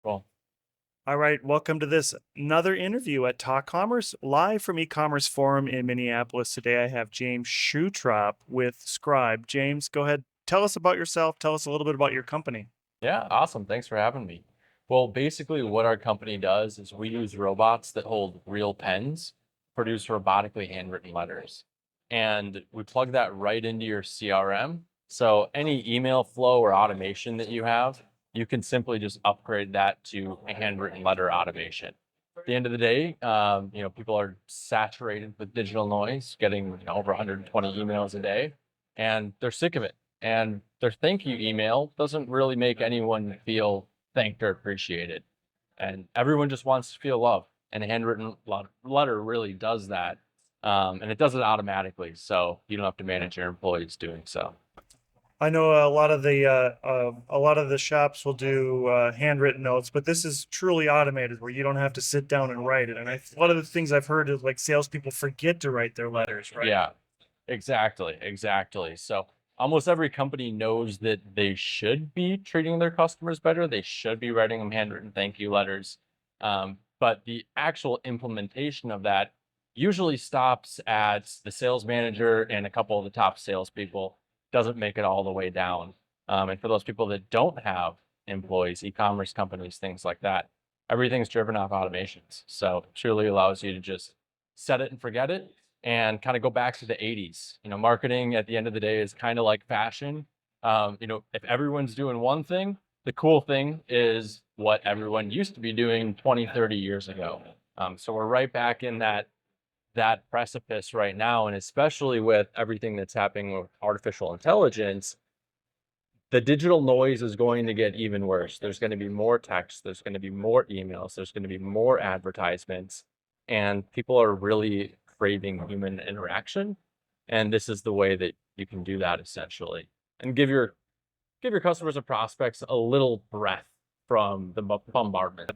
Cool. All right, welcome to this another interview at Talk Commerce, live from e-commerce forum in Minneapolis. Today I have James Schutrop with Scribe. James, go ahead. Tell us about yourself. Tell us a little bit about your company. Yeah, awesome. Thanks for having me. Well, basically, what our company does is we use robots that hold real pens, produce robotically handwritten letters. And we plug that right into your CRM. So any email flow or automation that you have, you can simply just upgrade that to a handwritten letter automation. At the end of the day, people are saturated with digital noise, getting over 120 emails a day, and they're sick of it. And their thank you email doesn't really make anyone feel thanked or appreciated. And everyone just wants to feel loved. And a handwritten letter really does that. And it does it automatically. So you don't have to manage your employees doing so. I know a lot of the shops will do handwritten notes, but this is truly automated, where you don't have to sit down and write it. And a lot of the things I've heard is like salespeople forget to write their letters, right? Yeah, exactly. So almost every company knows that they should be treating their customers better. They should be writing them handwritten thank you letters. But the actual implementation of that usually stops at the sales manager and a couple of the top salespeople, doesn't make it all the way down. And for those people that don't have employees, e-commerce companies, things like that, everything's driven off automations. So it truly allows you to just set it and forget it and kind of go back to the 80s. Marketing at the end of the day is kind of like fashion. If everyone's doing one thing, the cool thing is what everyone used to be doing 20, 30 years ago. So we're right back in that precipice right now. And especially with everything that's happening with artificial intelligence, the digital noise is going to get even worse. There's going to be more text, there's going to be more emails, there's going to be more advertisements, and people are really craving human interaction. And this is the way that you can do that essentially, and give your customers and prospects a little breath from the bombardment.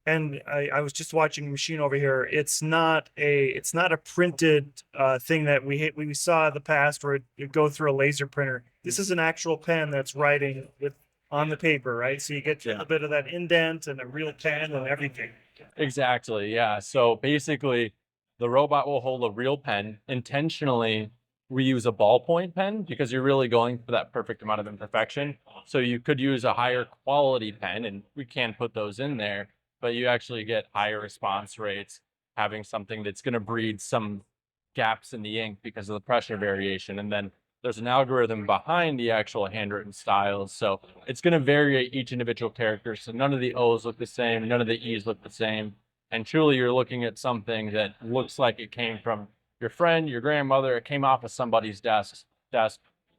And I was just watching a machine over here. It's not a printed thing that we saw in the past where it go through a laser printer. This is an actual pen that's writing with on the paper, right? So you get a Yeah. little bit of that indent and a real pen and everything. Exactly. Yeah. So basically, the robot will hold a real pen. Intentionally, we use a ballpoint pen because you're really going for that perfect amount of imperfection. So you could use a higher quality pen, and we can put those in there, but you actually get higher response rates having something that's going to breed some gaps in the ink because of the pressure variation. And then there's an algorithm behind the actual handwritten styles. So it's going to vary each individual character. So none of the O's look the same, none of the E's look the same. And truly, you're looking at something that looks like it came from your friend, your grandmother, it came off of somebody's desk,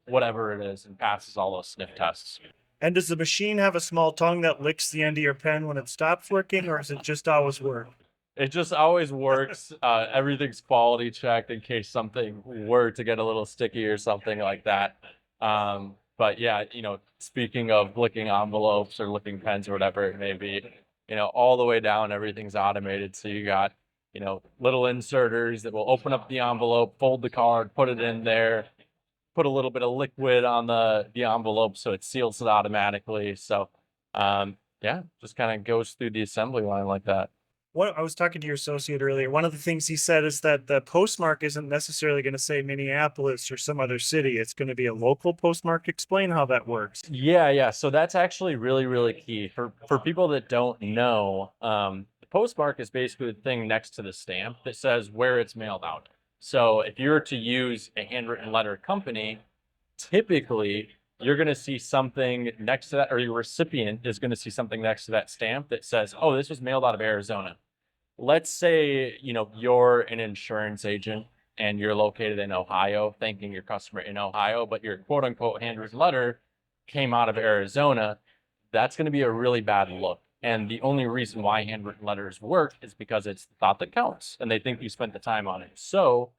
whatever it is, and passes all those sniff tests. And does the machine have a small tongue that licks the end of your pen when it stops working, or does it just always work? It just always works. Everything's quality checked in case something were to get a little sticky or something like that. But yeah, speaking of licking envelopes or licking pens or whatever it may be, all the way down, everything's automated. So you got, little inserters that will open up the envelope, fold the card, put it in there, put a little bit of liquid on the envelope so it seals it automatically. So yeah, just kind of goes through the assembly line like that. What I was talking to your associate earlier, one of the things he said is that the postmark isn't necessarily going to say Minneapolis or some other city. It's going to be a local postmark. Explain how that works. Yeah. So that's actually really, really key for people that don't know. The postmark is basically the thing next to the stamp that says where it's mailed out. So if you're to use a handwritten letter company, typically you're going to see something next to that, or your recipient is going to see something next to that stamp that says, "Oh, this was mailed out of Arizona." Let's say, you're an insurance agent and you're located in Ohio, thanking your customer in Ohio, but your quote unquote handwritten letter came out of Arizona. That's going to be a really bad look. And the only reason why handwritten letters work is because it's the thought that counts and they think you spent the time on it. So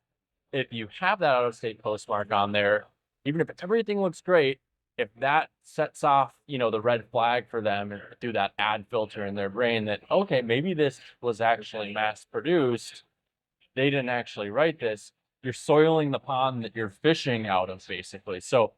if you have that out of state postmark on there, even if everything looks great, if that sets off, the red flag for them and through that ad filter in their brain that, okay, maybe this was actually mass produced, they didn't actually write this, you're soiling the pond that you're fishing out of, basically. So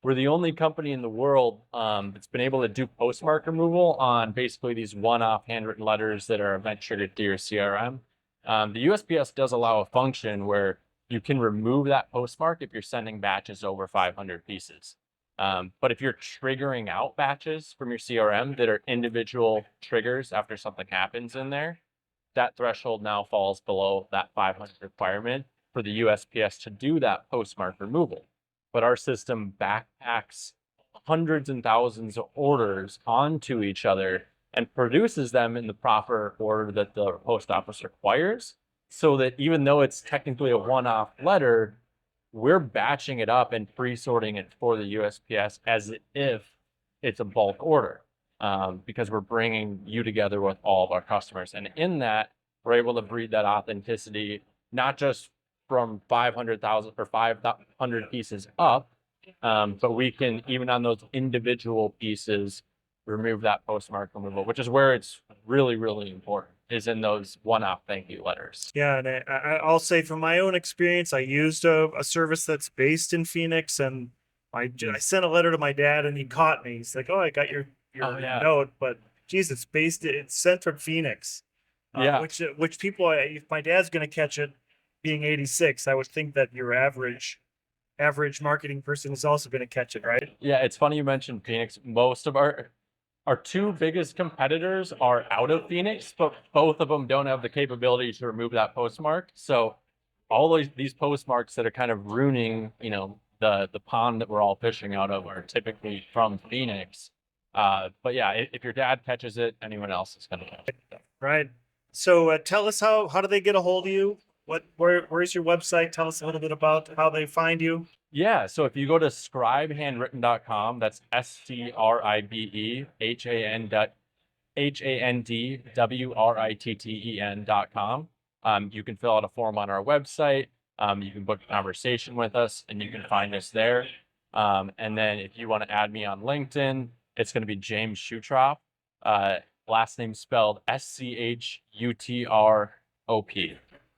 we're the only company in the world that's been able to do postmark removal on basically these one-off handwritten letters that are event triggered to your CRM. The USPS does allow a function where you can remove that postmark if you're sending batches over 500 pieces. But if you're triggering out batches from your CRM that are individual triggers after something happens in there, that threshold now falls below that 500 requirement for the USPS to do that postmark removal. But our system backpacks hundreds and thousands of orders onto each other and produces them in the proper order that the post office requires, so that even though it's technically a one-off letter, we're batching it up and pre-sorting it for the USPS as if it's a bulk order, because we're bringing you together with all of our customers. And in that, we're able to breed that authenticity, not just from 500,000 or 500 pieces up, but we can, even on those individual pieces, remove that postmark removal, which is where it's really, really important, is in those one-off thank you letters. Yeah, and I'll say from my own experience, I used a service that's based in Phoenix, and I sent a letter to my dad, and he caught me. He's like, "Oh, I got your note, but geez, it's sent from Phoenix." Yeah. Which people, if my dad's going to catch it, being 86, I would think that your average marketing person is also going to catch it, right? Yeah, it's funny you mentioned Phoenix. Most of our two biggest competitors are out of Phoenix, but both of them don't have the capability to remove that postmark. So all these postmarks that are kind of ruining, the pond that we're all fishing out of are typically from Phoenix. But yeah, if your dad catches it, anyone else is going to catch it. Right. So tell us how do they get a hold of you? Where's your website? Tell us a little bit about how they find you. Yeah, so if you go to scribehandwritten.com, that's ScribeHandWritten.com. You can fill out a form on our website. You can book a conversation with us, and you can find us there. And then if you want to add me on LinkedIn, it's going to be James Schutrop. Last name spelled Schutrop.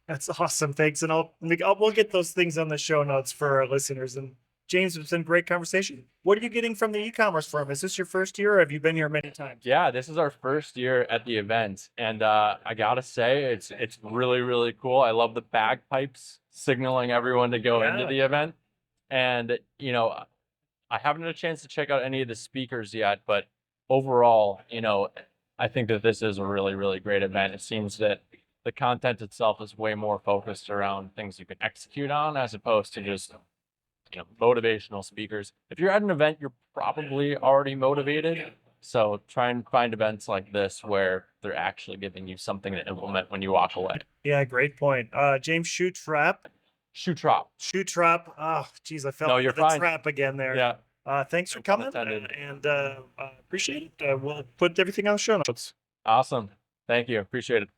That's awesome. Thanks. And we'll get those things on the show notes for our listeners. And James, it's been a great conversation. What are you getting from the e-commerce firm? Is this your first year, or have you been here many times? Yeah, this is our first year at the event. And I gotta say, it's really, really cool. I love the bagpipes signaling everyone to go into the event. And, I haven't had a chance to check out any of the speakers yet, but overall, I think that this is a really, really great event. It seems that the content itself is way more focused around things you can execute on, as opposed to just, motivational speakers. If you're at an event, you're probably already motivated. So try and find events like this where they're actually giving you something to implement when you walk away. Yeah, great point. James Schutrop. Schutrop. Oh, geez, I fell into the trap again there. Yeah. Thanks for coming, and appreciate it. We'll put everything on the show notes. Awesome. Thank you. Appreciate it.